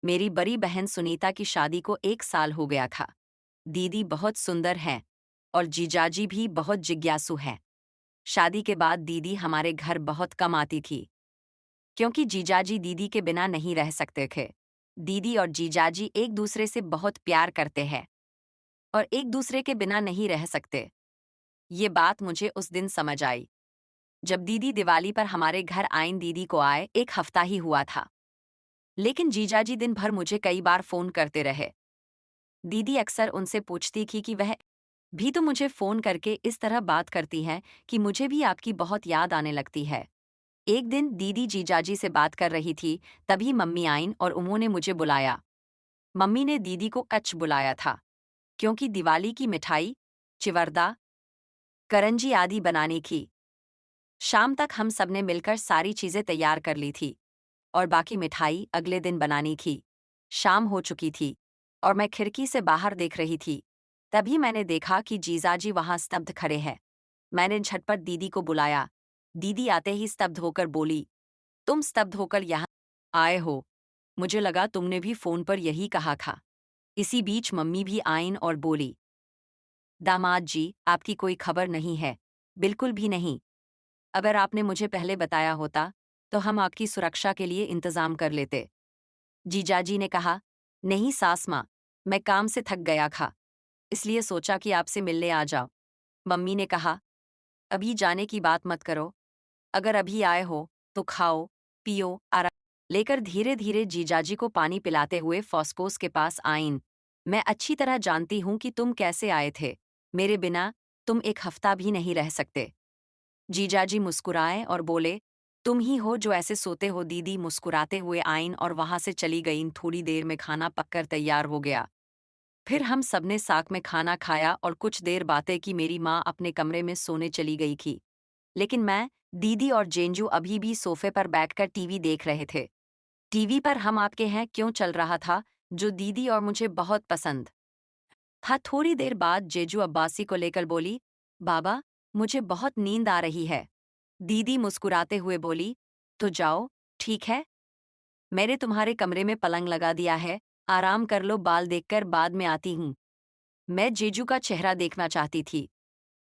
मेरी बड़ी बहन सुनीता की शादी को 1 साल हो गया था। दीदी बहुत सुंदर हैं और जीजाजी भी बहुत जिज्ञासु हैं। शादी के बाद दीदी हमारे घर बहुत कम आती थी, क्योंकि जीजाजी दीदी के बिना नहीं रह सकते थे। दीदी और जीजाजी एक दूसरे से बहुत प्यार करते हैं और एक दूसरे के बिना नहीं रह सकते। ये बात मुझे उस दिन समझ आई, जब दीदी दिवाली पर हमारे घर आईं। दीदी को आए 1 हफ्ता ही हुआ था, लेकिन जीजाजी दिन भर मुझे कई बार फोन करते रहे। दीदी अक्सर उनसे पूछती थी कि वह भी तो मुझे फ़ोन करके इस तरह बात करती हैं कि मुझे भी आपकी बहुत याद आने लगती है। एक दिन दीदी जीजाजी से बात कर रही थी, तभी मम्मी आईं और उन्होंने मुझे बुलाया। मम्मी ने दीदी को कच बुलाया था, क्योंकि दिवाली की मिठाई, चिवरदा, करंजी आदि बनानी थी। शाम तक हम सबने मिलकर सारी चीज़ें तैयार कर ली थी और बाकी मिठाई अगले दिन बनानी थी। शाम हो चुकी थी और मैं खिड़की से बाहर देख रही थी। तभी मैंने देखा कि जीजाजी वहां स्तब्ध खड़े हैं। मैंने झटपट दीदी को बुलाया। दीदी आते ही स्तब्ध होकर बोली, तुम स्तब्ध होकर यहाँ आए हो? मुझे लगा तुमने भी फोन पर यही कहा था। इसी बीच मम्मी भी आईं और बोली, दामाद जी, आपकी कोई खबर नहीं है। बिल्कुल भी नहीं। अगर आपने मुझे पहले बताया होता तो हम आपकी सुरक्षा के लिए इंतजाम कर लेते। जीजाजी ने कहा, नहीं सास माँ, मैं काम से थक गया था, इसलिए सोचा कि आपसे मिलने आ जाओ। मम्मी ने कहा, अभी जाने की बात मत करो। अगर अभी आए हो तो खाओ, पियो, आराम। लेकर धीरे धीरे जीजाजी को पानी पिलाते हुए फॉस्कोस के पास आईं। मैं अच्छी तरह जानती हूं कि तुम कैसे आए थे। मेरे बिना तुम 1 हफ्ता भी नहीं रह सकते। जीजाजी मुस्कुराए और बोले, तुम ही हो जो ऐसे सोते हो। दीदी मुस्कुराते हुए आईं और वहां से चली गईं। थोड़ी देर में खाना पककर तैयार हो गया। फिर हम सबने साथ में खाना खाया और कुछ देर बातें की। मेरी माँ अपने कमरे में सोने चली गई थी, लेकिन मैं, दीदी और जेंजू अभी भी सोफे पर बैठकर टीवी देख रहे थे। टीवी पर हम आपके हैं क्यों चल रहा था, जो दीदी और मुझे बहुत पसंद था। थोड़ी देर बाद जेजू अब्बासी को लेकर बोली, बाबा, मुझे बहुत नींद आ रही है। दीदी मुस्कुराते हुए बोली, तो जाओ, ठीक है, मैंने तुम्हारे कमरे में पलंग लगा दिया है, आराम कर लो। बाल देखकर बाद में आती हूँ। मैं जेजू का चेहरा देखना चाहती थी।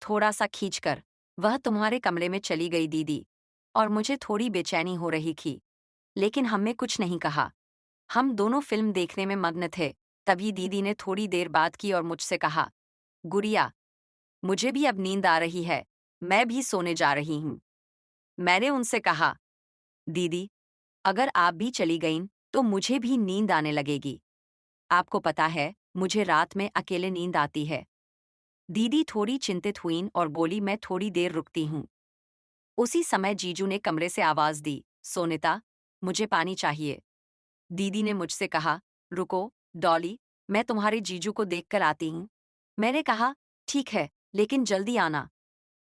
थोड़ा सा खींचकर वह तुम्हारे कमरे में चली गई दीदी, और मुझे थोड़ी बेचैनी हो रही थी, लेकिन हमने कुछ नहीं कहा। हम दोनों फिल्म देखने में मग्न थे। तभी दीदी ने थोड़ी देर बात की और मुझसे कहा, गुड़िया, मुझे भी अब नींद आ रही है, मैं भी सोने जा रही हूँ। मैंने उनसे कहा, दीदी, अगर आप भी चली गईं तो मुझे भी नींद आने लगेगी। आपको पता है, मुझे रात में अकेले नींद आती है। दीदी थोड़ी चिंतित हुईं और बोली, मैं थोड़ी देर रुकती हूँ। उसी समय जीजू ने कमरे से आवाज दी, सोनिता, मुझे पानी चाहिए। दीदी ने मुझसे कहा, रुको डॉली, मैं तुम्हारे जीजू को देखकर आती हूँ। मैंने कहा, ठीक है, लेकिन जल्दी आना।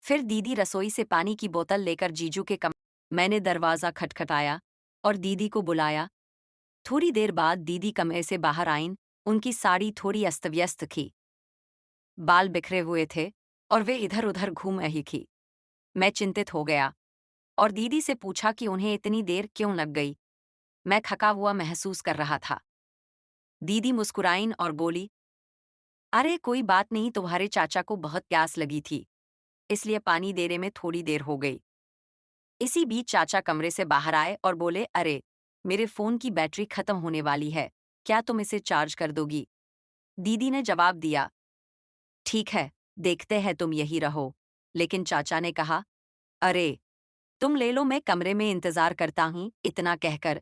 फिर दीदी रसोई से पानी की बोतल लेकर जीजू के कमरे। मैंने दरवाज़ा खटखटाया और दीदी को बुलाया। थोड़ी देर बाद दीदी कमरे से बाहर आईं। उनकी साड़ी थोड़ी अस्त-व्यस्त थी, बाल बिखरे हुए थे और वे इधर-उधर घूम रही थी। मैं चिंतित हो गया और दीदी से पूछा कि उन्हें इतनी देर क्यों लग गई। मैं थका हुआ महसूस कर रहा था। दीदी मुस्कुराईं और बोली, अरे कोई बात नहीं, तुम्हारे चाचा को बहुत प्यास लगी थी, इसलिए पानी देने में थोड़ी देर हो गई। इसी बीच चाचा कमरे से बाहर आए और बोले, अरे, मेरे फ़ोन की बैटरी खत्म होने वाली है, क्या तुम इसे चार्ज कर दोगी? दीदी ने जवाब दिया, ठीक है, देखते हैं, तुम यही रहो। लेकिन चाचा ने कहा, अरे, तुम ले लो, मैं कमरे में इंतज़ार करता हूँ। इतना कहकर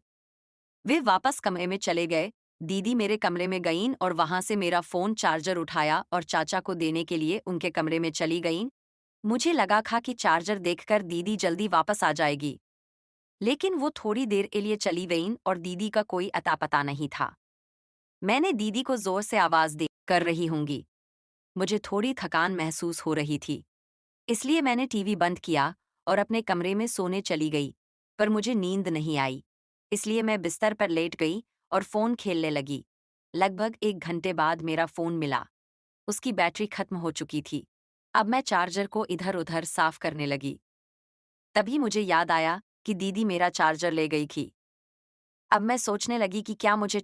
वे वापस कमरे में चले गए। दीदी मेरे कमरे में गईं और वहां से मेरा फ़ोन चार्जर उठाया और चाचा को देने के लिए उनके कमरे में चली गईं। मुझे लगा था कि चार्जर देखकर दीदी जल्दी वापस आ जाएगी, लेकिन वो थोड़ी देर के लिए चली गईं और दीदी का कोई अता पता नहीं था। मैंने दीदी को जोर से आवाज़ दी, कर रही होंगी। मुझे थोड़ी थकान महसूस हो रही थी, इसलिए मैंने टीवी बंद किया और अपने कमरे में सोने चली गई। पर मुझे नींद नहीं आई, इसलिए मैं बिस्तर पर लेट गई और फ़ोन खेलने लगी। लगभग 1 घंटे बाद मेरा फ़ोन मिला। उसकी बैटरी खत्म हो चुकी थी। अब मैं चार्जर को इधर-उधर साफ करने लगी। तभी मुझे याद आया कि दीदी मेरा चार्जर ले गई थी। अब मैं सोचने लगी कि क्या मुझे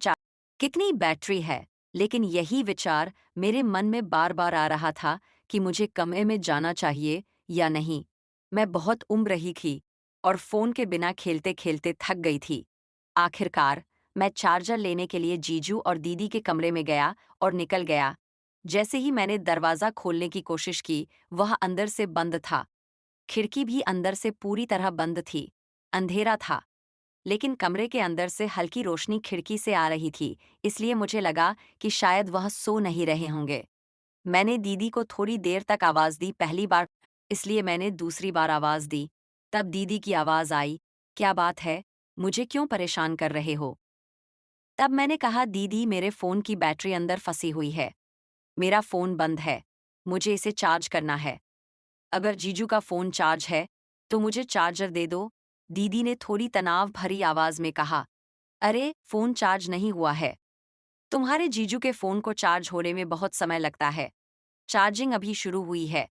कितनी बैटरी है। लेकिन यही विचार मेरे मन में बार बार आ रहा था कि मुझे कमरे में जाना चाहिए या नहीं। मैं बहुत उम्र रही थी और फ़ोन के बिना खेलते खेलते थक गई थी। आखिरकार मैं चार्जर लेने के लिए जीजू और दीदी के कमरे में गया और निकल गया। जैसे ही मैंने दरवाज़ा खोलने की कोशिश की, वह अंदर से बंद था। खिड़की भी अंदर से पूरी तरह बंद थी। अंधेरा था, लेकिन कमरे के अंदर से हल्की रोशनी खिड़की से आ रही थी, इसलिए मुझे लगा कि शायद वह सो नहीं रहे होंगे। मैंने दीदी को थोड़ी देर तक आवाज़ दी, पहली बार, इसलिए मैंने दूसरी बार आवाज़ दी। तब दीदी की आवाज़ आई, क्या बात है? मुझे क्यों परेशान कर रहे हो? तब मैंने कहा, दीदी मेरे फ़ोन की बैटरी अंदर फंसी हुई है। मेरा फ़ोन बंद है। मुझे इसे चार्ज करना है। अगर जीजू का फ़ोन चार्ज है, तो मुझे चार्जर दे दो। दीदी ने थोड़ी तनाव भरी आवाज़ में कहा, अरे, फ़ोन चार्ज नहीं हुआ है। तुम्हारे जीजू के फ़ोन को चार्ज होने में बहुत समय लगता है। चार्जिंग अभी शुरू हुई है।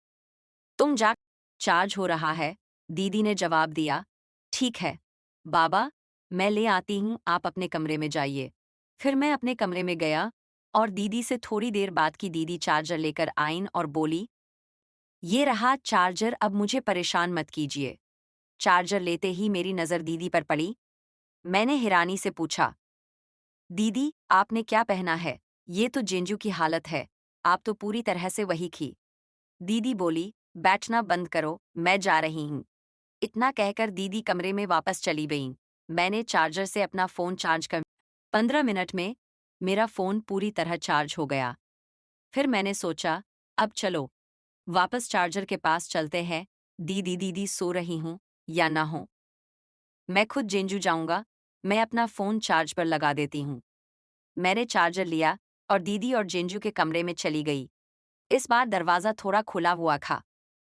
तुम जा। चार्ज हो रहा है, दीदी ने जवाब दिया। ठीक है बाबा, मैं ले आती हूँ, आप अपने कमरे में जाइए। फिर मैं अपने कमरे में गया और दीदी से थोड़ी देर बाद की दीदी चार्जर लेकर आईं और बोली, ये रहा चार्जर, अब मुझे परेशान मत कीजिए। चार्जर लेते ही मेरी नज़र दीदी पर पड़ी। मैंने हैरानी से पूछा, दीदी आपने क्या पहना है? ये तो जेंजू की हालत है। आप तो पूरी तरह से वही थी। दीदी बोली, बैठना बंद करो, मैं जा रही हूँ। इतना कहकर दीदी कमरे में वापस चली गईं। मैंने चार्जर से अपना फ़ोन चार्ज कर 15 मिनट में मेरा फ़ोन पूरी तरह चार्ज हो गया। फिर मैंने सोचा, अब चलो वापस चार्जर के पास चलते हैं। दीदी सो रही हूँ या ना हो, मैं खुद जेंजू जाऊंगा। मैं अपना फ़ोन चार्ज पर लगा देती हूँ। मैंने चार्जर लिया और दीदी और जेंजू के कमरे में चली गई। इस बार दरवाज़ा थोड़ा खुला हुआ था।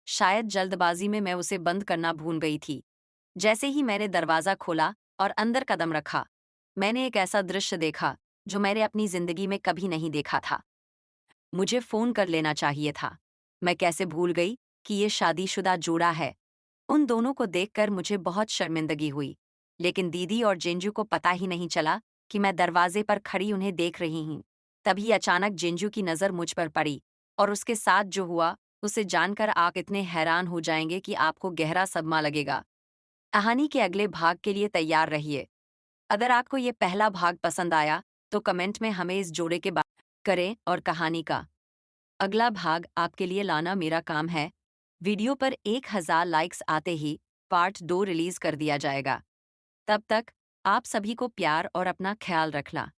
शायद जल्दबाजी में मैं उसे बंद करना भूल गई थी। जैसे ही मैंने दरवाज़ा खोला और अंदर कदम रखा, मैंने एक ऐसा दृश्य देखा जो मैंने अपनी ज़िंदगी में कभी नहीं देखा था। मुझे फ़ोन कर लेना चाहिए था। मैं कैसे भूल गई कि ये शादीशुदा जोड़ा है। उन दोनों को देखकर मुझे बहुत शर्मिंदगी हुई, लेकिन दीदी और जेंजू को पता ही नहीं चला कि मैं दरवाजे पर खड़ी उन्हें देख रही हूँ। तभी अचानक जेंजू की नज़र मुझ पर पड़ी और उसके साथ जो हुआ, उसे जानकर आप इतने हैरान हो जाएंगे कि आपको गहरा सदमा लगेगा। कहानी के अगले भाग के लिए तैयार रहिए। अगर आपको ये पहला भाग पसंद आया, तो कमेंट में हमें इस जोड़े के बारे में करें और कहानी का अगला भाग आपके लिए लाना मेरा काम है। वीडियो पर 1000 लाइक्स आते ही पार्ट 2 रिलीज कर दिया जाएगा। तब तक आप सभी को प्यार और अपना ख्याल रखना।